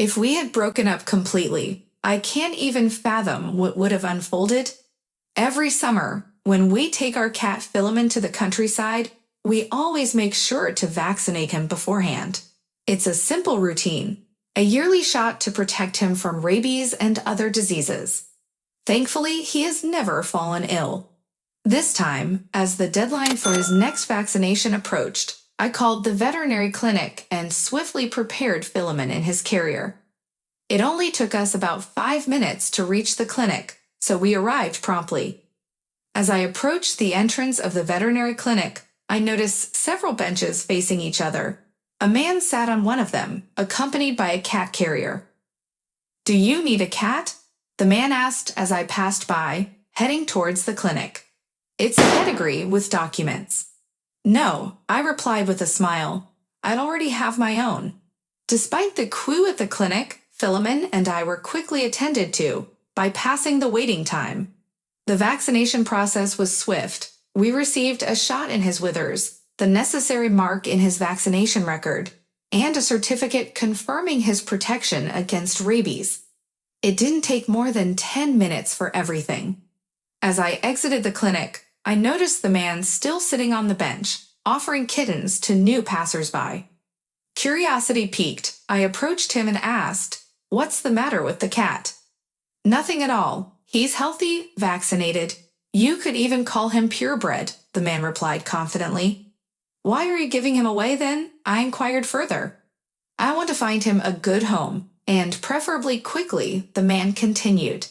If we had broken up completely, I can't even fathom what would have unfolded. Every summer, when we take our cat Philemon to the countryside, we always make sure to vaccinate him beforehand. It's a simple routine, a yearly shot to protect him from rabies and other diseases. Thankfully, he has never fallen ill. This time, as the deadline for his next vaccination approached, I called the veterinary clinic and swiftly prepared Philemon in his carrier. It only took us about 5 minutes to reach the clinic, so we arrived promptly. As I approached the entrance of the veterinary clinic, I noticed several benches facing each other. A man sat on one of them, accompanied by a cat carrier. "Do you need a cat?" the man asked as I passed by, heading towards the clinic. "It's a pedigree with documents." "No," I replied with a smile. "I'd already have my own." Despite the queue at the clinic, Philemon and I were quickly attended to, bypassing the waiting time. The vaccination process was swift. We received a shot in his withers, the necessary mark in his vaccination record, and a certificate confirming his protection against rabies. It didn't take more than 10 minutes for everything. As I exited the clinic, I noticed the man still sitting on the bench, offering kittens to new passersby. Curiosity piqued, I approached him and asked, "What's the matter with the cat?" "Nothing at all. He's healthy, vaccinated. You could even call him purebred," the man replied confidently. "Why are you giving him away then?" I inquired further. "I want to find him a good home, and preferably quickly," the man continued.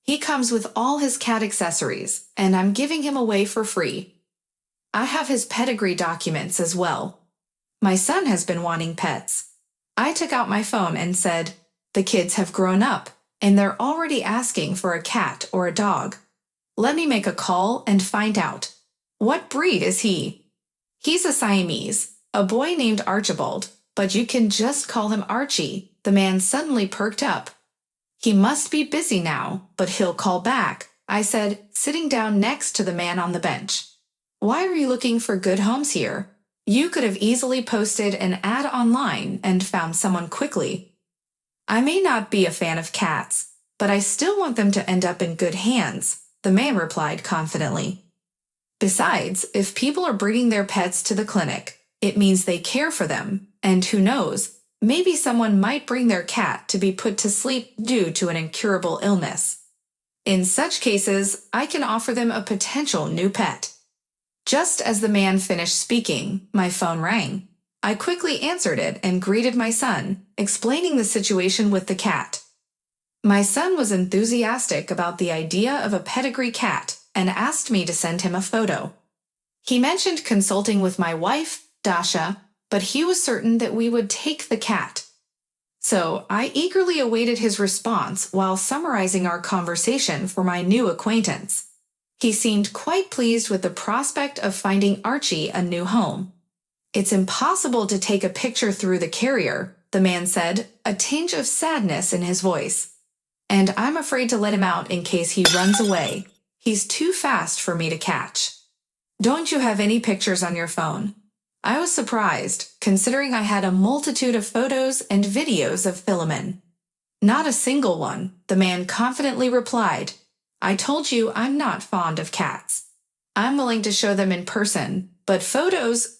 "He comes with all his cat accessories, and I'm giving him away for free. I have his pedigree documents as well. My son has been wanting pets." I took out my phone and said, "The kids have grown up, and they're already asking for a cat or a dog. Let me make a call and find out. What breed is he?" "He's a Siamese, a boy named Archibald, but you can just call him Archie." The man suddenly perked up. "He must be busy now, but he'll call back," I said, sitting down next to the man on the bench. "Why are you looking for good homes here? You could have easily posted an ad online and found someone quickly." "I may not be a fan of cats, but I still want them to end up in good hands," the man replied confidently. "Besides, if people are bringing their pets to the clinic, it means they care for them, and who knows, maybe someone might bring their cat to be put to sleep due to an incurable illness. In such cases, I can offer them a potential new pet." Just as the man finished speaking, my phone rang. I quickly answered it and greeted my son, explaining the situation with the cat. My son was enthusiastic about the idea of a pedigree cat and asked me to send him a photo. He mentioned consulting with my wife, Dasha, but he was certain that we would take the cat. So I eagerly awaited his response while summarizing our conversation for my new acquaintance. He seemed quite pleased with the prospect of finding Archie a new home. "It's impossible to take a picture through the carrier," the man said, a tinge of sadness in his voice. "And I'm afraid to let him out in case he runs away. He's too fast for me to catch." "Don't you have any pictures on your phone?" I was surprised, considering I had a multitude of photos and videos of Philemon. "Not a single one," the man confidently replied. "I told you I'm not fond of cats. I'm willing to show them in person, but photos,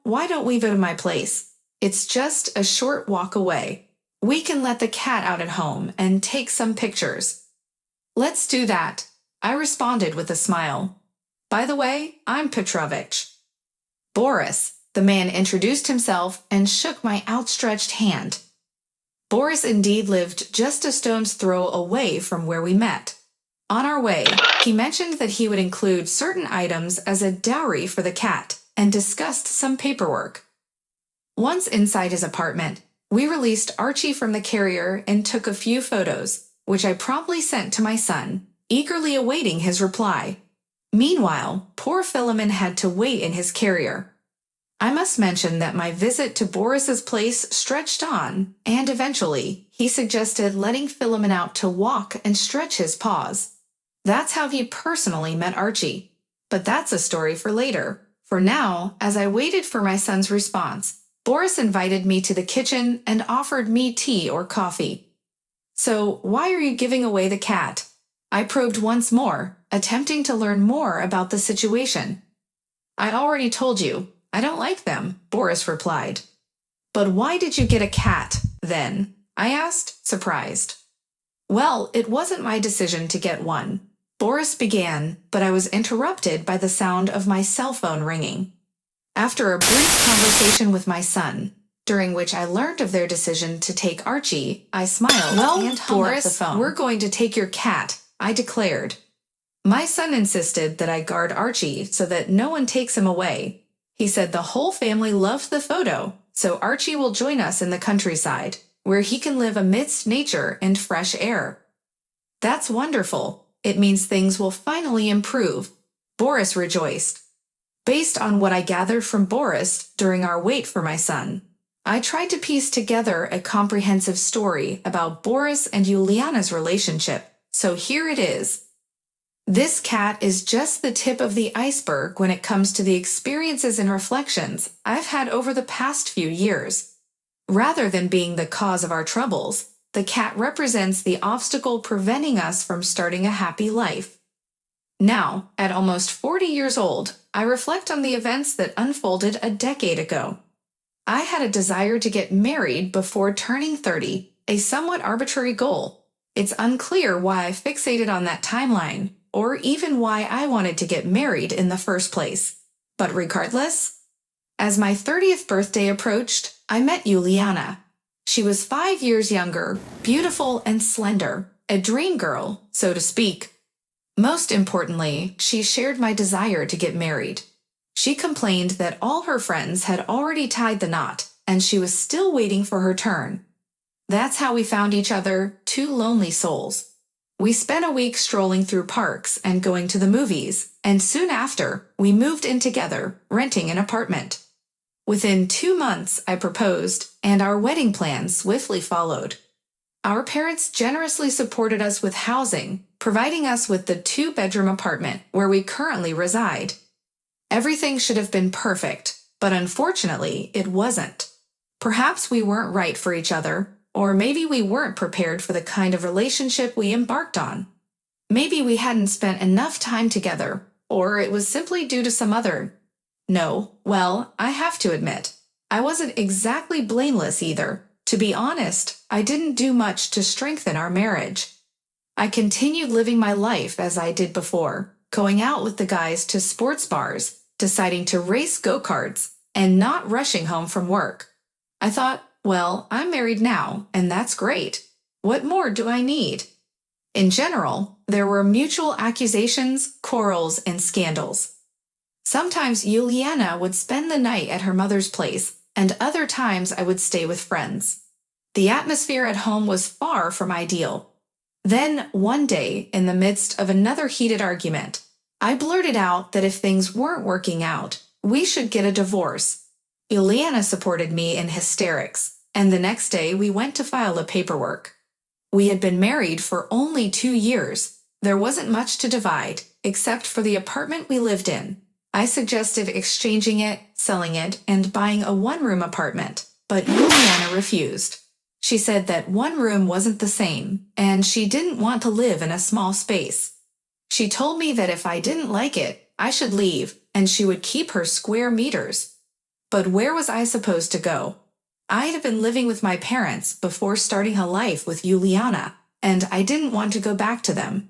why don't we go to my place? It's just a short walk away. We can let the cat out at home and take some pictures." "Let's do that," I responded with a smile. "By the way, I'm Petrovich." "Boris," the man introduced himself and shook my outstretched hand. Boris indeed lived just a stone's throw away from where we met. On our way, he mentioned that he would include certain items as a dowry for the cat and discussed some paperwork. Once inside his apartment, we released Archie from the carrier and took a few photos, which I promptly sent to my son, eagerly awaiting his reply. Meanwhile, poor Philemon had to wait in his carrier. I must mention that my visit to Boris's place stretched on, and eventually, he suggested letting Philemon out to walk and stretch his paws. That's how he personally met Archie. But that's a story for later. For now, as I waited for my son's response, Boris invited me to the kitchen and offered me tea or coffee. So, why are you giving away the cat? I probed once more, attempting to learn more about the situation. I already told you, I don't like them, Boris replied. But why did you get a cat, then? I asked, surprised. Well, it wasn't my decision to get one. Boris began, but I was interrupted by the sound of my cell phone ringing. After a brief conversation with my son, during which I learned of their decision to take Archie, I smiled and hung Boris, up the phone. We're going to take your cat, I declared. My son insisted that I guard Archie so that no one takes him away. He said the whole family loved the photo, so Archie will join us in the countryside, where he can live amidst nature and fresh air. That's wonderful. It means things will finally improve, Boris rejoiced. Based on what I gathered from Boris during our wait for my son, I tried to piece together a comprehensive story about Boris and Juliana's relationship, so here it is. This cat is just the tip of the iceberg when it comes to the experiences and reflections I've had over the past few years. Rather than being the cause of our troubles, the cat represents the obstacle preventing us from starting a happy life. Now, at almost 40 years old, I reflect on the events that unfolded a decade ago. I had a desire to get married before turning 30, a somewhat arbitrary goal. It's unclear why I fixated on that timeline, or even why I wanted to get married in the first place. But regardless, as my 30th birthday approached, I met Juliana. She was 5 years younger, beautiful and slender, a dream girl, so to speak. Most importantly, she shared my desire to get married. She complained that all her friends had already tied the knot, and she was still waiting for her turn. That's how we found each other, two lonely souls. We spent a week strolling through parks and going to the movies, and soon after, we moved in together, renting an apartment. Within 2 months, I proposed, and our wedding plans swiftly followed. Our parents generously supported us with housing, providing us with the 2-bedroom apartment where we currently reside. Everything should have been perfect, but unfortunately, it wasn't. Perhaps we weren't right for each other, or maybe we weren't prepared for the kind of relationship we embarked on. Maybe we hadn't spent enough time together, or it was simply due to some other. No, well, I have to admit, I wasn't exactly blameless either. To be honest, I didn't do much to strengthen our marriage. I continued living my life as I did before, going out with the guys to sports bars, deciding to race go-karts, and not rushing home from work. I thought, well, I'm married now, and that's great. What more do I need? In general, there were mutual accusations, quarrels, and scandals. Sometimes Juliana would spend the night at her mother's place, and other times I would stay with friends. The atmosphere at home was far from ideal. Then, one day, in the midst of another heated argument, I blurted out that if things weren't working out, we should get a divorce. Juliana supported me in hysterics, and the next day we went to file the paperwork. We had been married for only 2 years. There wasn't much to divide, except for the apartment we lived in. I suggested exchanging it, selling it, and buying a 1-room apartment, but Juliana refused. She said that 1 room wasn't the same, and she didn't want to live in a small space. She told me that if I didn't like it, I should leave, and she would keep her square meters. But where was I supposed to go? I had been living with my parents before starting a life with Juliana, and I didn't want to go back to them.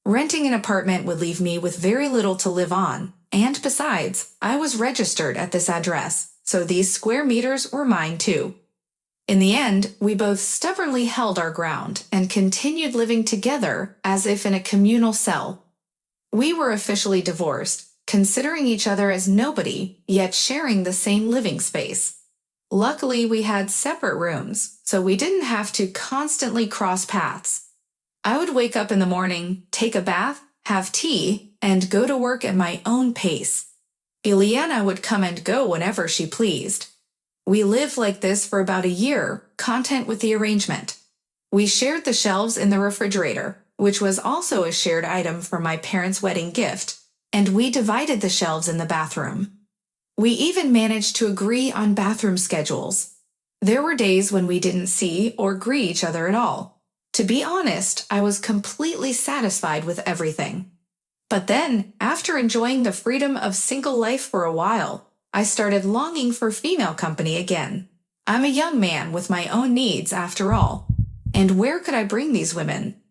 Renting an apartment would leave me with very little to live on, and besides, I was registered at this address, so these square meters were mine too. In the end, we both stubbornly held our ground and continued living together as if in a communal cell. We were officially divorced, considering each other as nobody, yet sharing the same living space. Luckily, we had separate rooms, so we didn't have to constantly cross paths. I would wake up in the morning, take a bath, have tea, and go to work at my own pace. Juliana would come and go whenever she pleased. We lived like this for about a year, content with the arrangement. We shared the shelves in the refrigerator, which was also a shared item from my parents' wedding gift, and we divided the shelves in the bathroom. We even managed to agree on bathroom schedules. There were days when we didn't see or greet each other at all. To be honest, I was completely satisfied with everything. But then, after enjoying the freedom of single life for a while, I started longing for female company again. I'm a young man with my own needs after all. And where could I bring these women?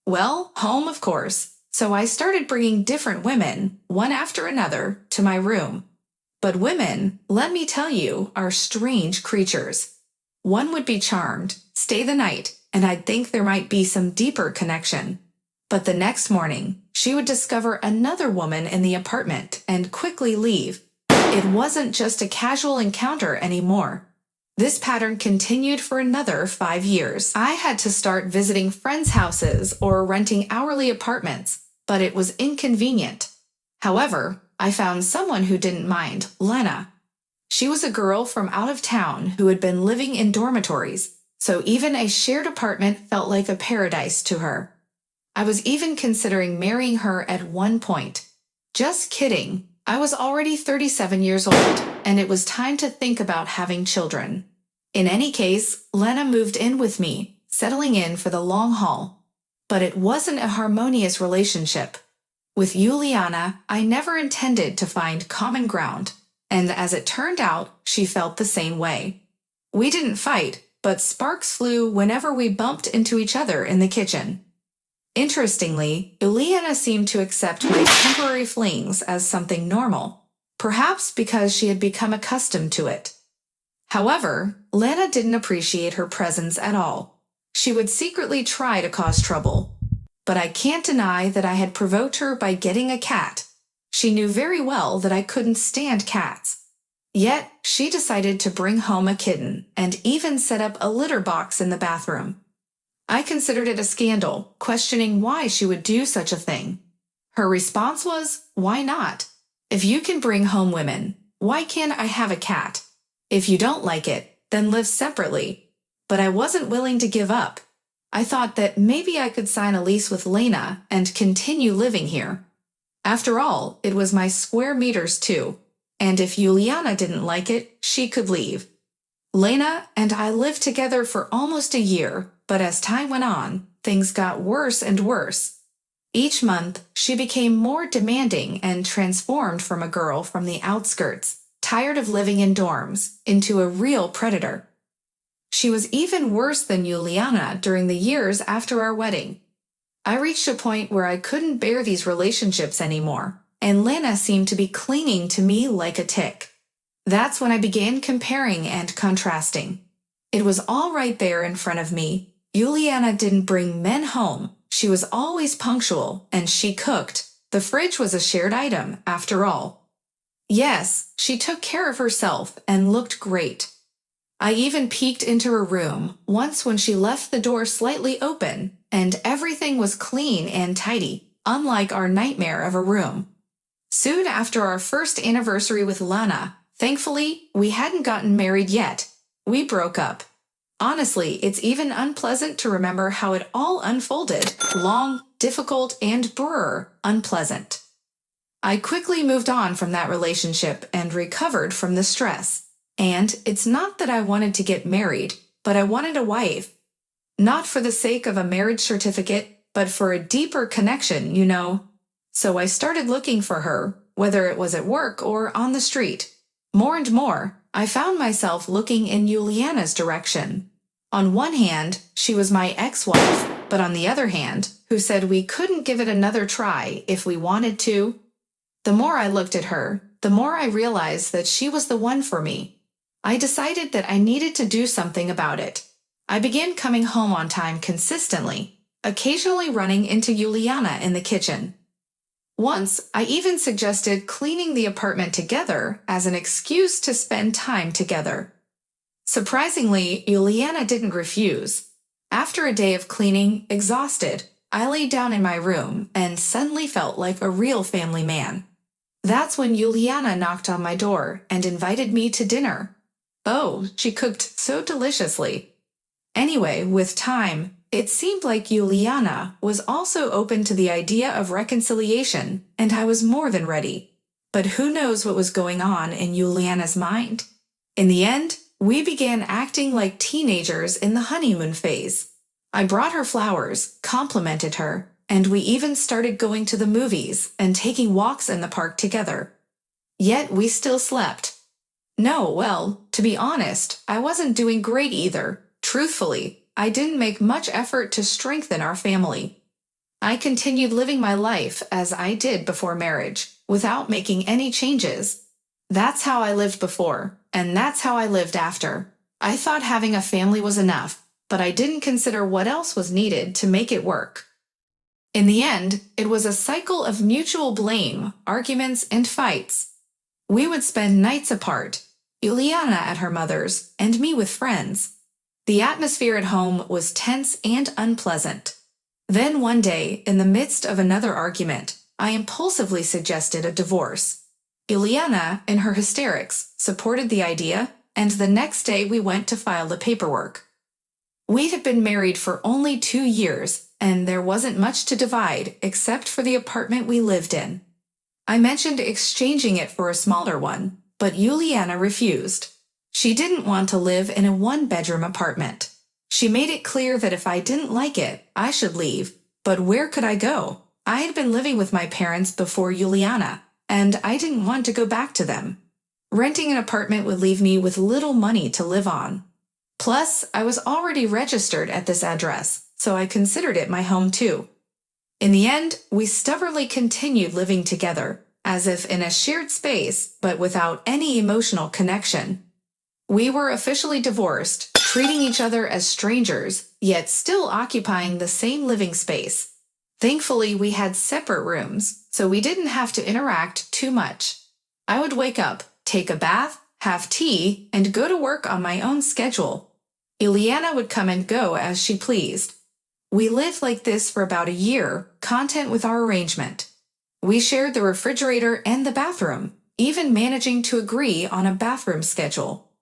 Well, home, of course. So I started bringing different women, one after another, to my room. But women, let me tell you, are strange creatures. One would be charmed, stay the night, and I'd think there might be some deeper connection. But the next morning, she would discover another woman in the apartment and quickly leave. It wasn't just a casual encounter anymore. This pattern continued for another 5 years. I had to start visiting friends' houses or renting hourly apartments, but it was inconvenient. However, I found someone who didn't mind, Lena. She was a girl from out of town who had been living in dormitories, so even a shared apartment felt like a paradise to her. I was even considering marrying her at one point. Just kidding. I was already 37 years old, and it was time to think about having children. In any case, Lena moved in with me, settling in for the long haul. But it wasn't a harmonious relationship. With Juliana, I never intended to find common ground, and as it turned out, she felt the same way. We didn't fight, but sparks flew whenever we bumped into each other in the kitchen. Interestingly, Juliana seemed to accept my temporary flings as something normal, perhaps because she had become accustomed to it. However, Lena didn't appreciate her presence at all. She would secretly try to cause trouble. But I can't deny that I had provoked her by getting a cat. She knew very well that I couldn't stand cats. Yet, she decided to bring home a kitten and even set up a litter box in the bathroom. I considered it a scandal, questioning why she would do such a thing. Her response was, "Why not? If you can bring home women, why can't I have a cat? If you don't like it, then live separately." But I wasn't willing to give up. I thought that maybe I could sign a lease with Lena and continue living here. After all, it was my square meters too, and if Juliana didn't like it, she could leave. Lena and I lived together for almost a year, but as time went on, things got worse and worse. Each month, she became more demanding and transformed from a girl from the outskirts, tired of living in dorms, into a real predator. She was even worse than Juliana during the years after our wedding. I reached a point where I couldn't bear these relationships anymore, and Lena seemed to be clinging to me like a tick. That's when I began comparing and contrasting. It was all right there in front of me. Juliana didn't bring men home. She was always punctual, and she cooked. The fridge was a shared item, after all. Yes, she took care of herself and looked great. I even peeked into her room once when she left the door slightly open, and everything was clean and tidy, unlike our nightmare of a room. Soon after our first anniversary with Lana, thankfully, we hadn't gotten married yet. We broke up. Honestly, it's even unpleasant to remember how it all unfolded. Long, difficult, and unpleasant. I quickly moved on from that relationship and recovered from the stress. And it's not that I wanted to get married, but I wanted a wife. Not for the sake of a marriage certificate, but for a deeper connection, you know. So I started looking for her, whether it was at work or on the street. More and more, I found myself looking in Juliana's direction. On one hand, she was my ex-wife, but on the other hand, who said we couldn't give it another try if we wanted to. The more I looked at her, the more I realized that she was the one for me. I decided that I needed to do something about it. I began coming home on time consistently, occasionally running into Juliana in the kitchen. Once, I even suggested cleaning the apartment together as an excuse to spend time together. Surprisingly, Juliana didn't refuse. After a day of cleaning, exhausted, I lay down in my room and suddenly felt like a real family man. That's when Juliana knocked on my door and invited me to dinner. Oh, she cooked so deliciously. Anyway, with time, it seemed like Juliana was also open to the idea of reconciliation, and I was more than ready. but who knows what was going on in Juliana's mind? In the end, we began acting like teenagers in the honeymoon phase. I brought her flowers, complimented her, and we even started going to the movies and taking walks in the park together. Yet we still slept. No, well, to be honest, I wasn't doing great either. Truthfully, I didn't make much effort to strengthen our family. I continued living my life as I did before marriage, without making any changes. That's how I lived before, and that's how I lived after. I thought having a family was enough, but I didn't consider what else was needed to make it work. In the end, it was a cycle of mutual blame, arguments, and fights. We would spend nights apart, Juliana at her mother's, and me with friends. The atmosphere at home was tense and unpleasant. Then one day, in the midst of another argument, I impulsively suggested a divorce. Juliana, in her hysterics, supported the idea, and the next day we went to file the paperwork. We had been married for only 2 years, and there wasn't much to divide except for the apartment we lived in. I mentioned exchanging it for a smaller one, but Juliana refused. She didn't want to live in a one-bedroom apartment. She made it clear that if I didn't like it, I should leave. But where could I go? I had been living with my parents before Juliana, and I didn't want to go back to them. Renting an apartment would leave me with little money to live on. Plus, I was already registered at this address, so I considered it my home too. In the end, we stubbornly continued living together, as if in a shared space, but without any emotional connection. We were officially divorced, treating each other as strangers, yet still occupying the same living space. Thankfully, we had separate rooms, so we didn't have to interact too much. I would wake up, take a bath, have tea, and go to work on my own schedule. Juliana would come and go as she pleased. We lived like this for about a year, content with our arrangement. We shared the refrigerator and the bathroom, even managing to agree on a bathroom schedule.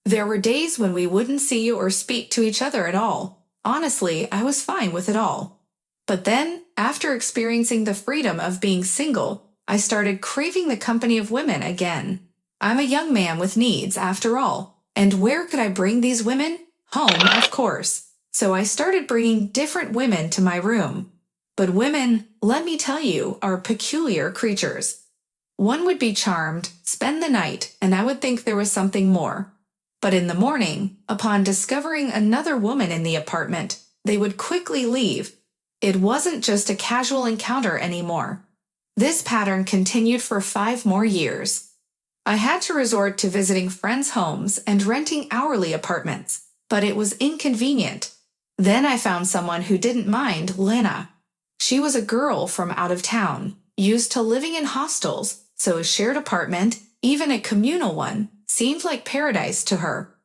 There were days when we wouldn't see or speak to each other at all. Honestly, I was fine with it all. But then, after experiencing the freedom of being single, I started craving the company of women again. I'm a young man with needs, after all, and where could I bring these women? Home, of course. So I started bringing different women to my room. But women, let me tell you, are peculiar creatures. One would be charmed, spend the night, and I would think there was something more. But in the morning, upon discovering another woman in the apartment, they would quickly leave. It wasn't just a casual encounter anymore. This pattern continued for 5 more years. I had to resort to visiting friends' homes and renting hourly apartments, but it was inconvenient. Then I found someone who didn't mind Lena. She was a girl from out of town, used to living in hostels, so a shared apartment, even a communal one, seemed like paradise to her.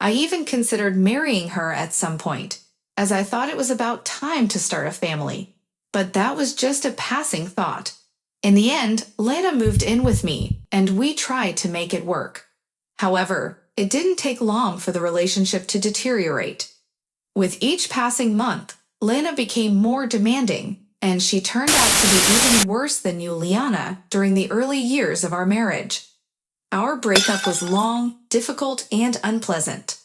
I even considered marrying her at some point, as I thought it was about time to start a family. But that was just a passing thought. In the end, Lena moved in with me, and we tried to make it work. However, it didn't take long for the relationship to deteriorate. With each passing month, Lena became more demanding, and she turned out to be even worse than Juliana during the early years of our marriage. Our breakup was long, difficult, and unpleasant.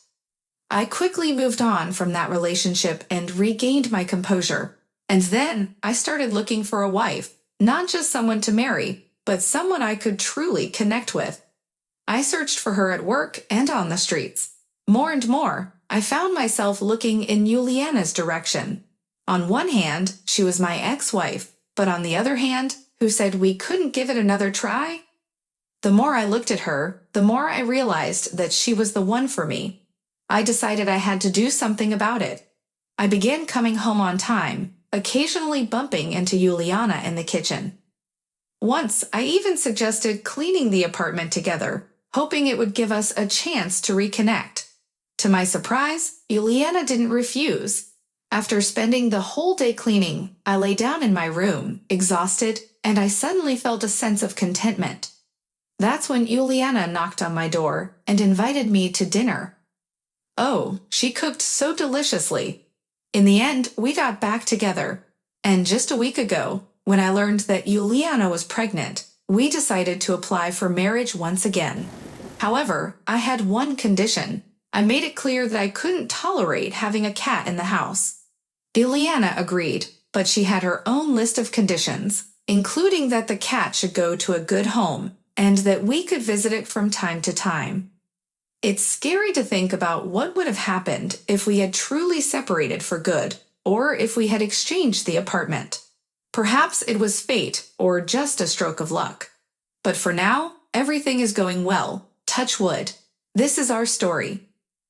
I quickly moved on from that relationship and regained my composure. And then I started looking for a wife, not just someone to marry, but someone I could truly connect with. I searched for her at work and on the streets. More and more, I found myself looking in Juliana's direction. On one hand, she was my ex-wife, but on the other hand, who said we couldn't give it another try? The more I looked at her, the more I realized that she was the one for me. I decided I had to do something about it. I began coming home on time, occasionally bumping into Juliana in the kitchen. Once, I even suggested cleaning the apartment together, hoping it would give us a chance to reconnect. To my surprise, Juliana didn't refuse. After spending the whole day cleaning, I lay down in my room, exhausted, and I suddenly felt a sense of contentment. That's when Juliana knocked on my door and invited me to dinner. Oh, she cooked so deliciously. In the end, we got back together. And just a week ago, when I learned that Juliana was pregnant, we decided to apply for marriage once again. However, I had one condition. I made it clear that I couldn't tolerate having a cat in the house. Ileana agreed, but she had her own list of conditions, including that the cat should go to a good home and that we could visit it from time to time. It's scary to think about what would have happened if we had truly separated for good, or if we had exchanged the apartment. Perhaps it was fate or just a stroke of luck. But for now, everything is going well. Touch wood. This is our story.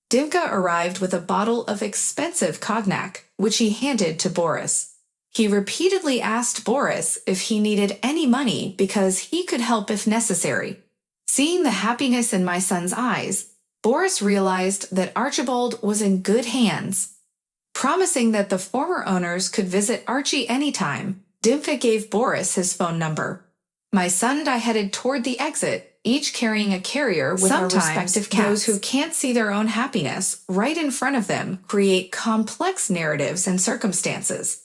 Divka arrived with a bottle of expensive cognac, which he handed to Boris. He repeatedly asked Boris if he needed any money because he could help if necessary. Seeing the happiness in my son's eyes, Boris realized that Archibald was in good hands. Promising that the former owners could visit Archie anytime, Divka gave Boris his phone number. My son and I headed toward the exit, each carrying a carrier with our respective cats. Those who can't see their own happiness right in front of them create complex narratives and circumstances.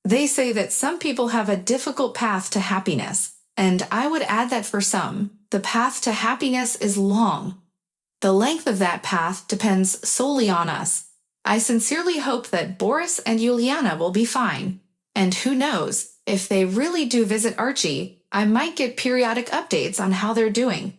They say that some people have a difficult path to happiness, and I would add that for some, the path to happiness is long. The length of that path depends solely on us. I sincerely hope that Boris and Juliana will be fine. And who knows, if they really do visit Archie, I might get periodic updates on how they're doing.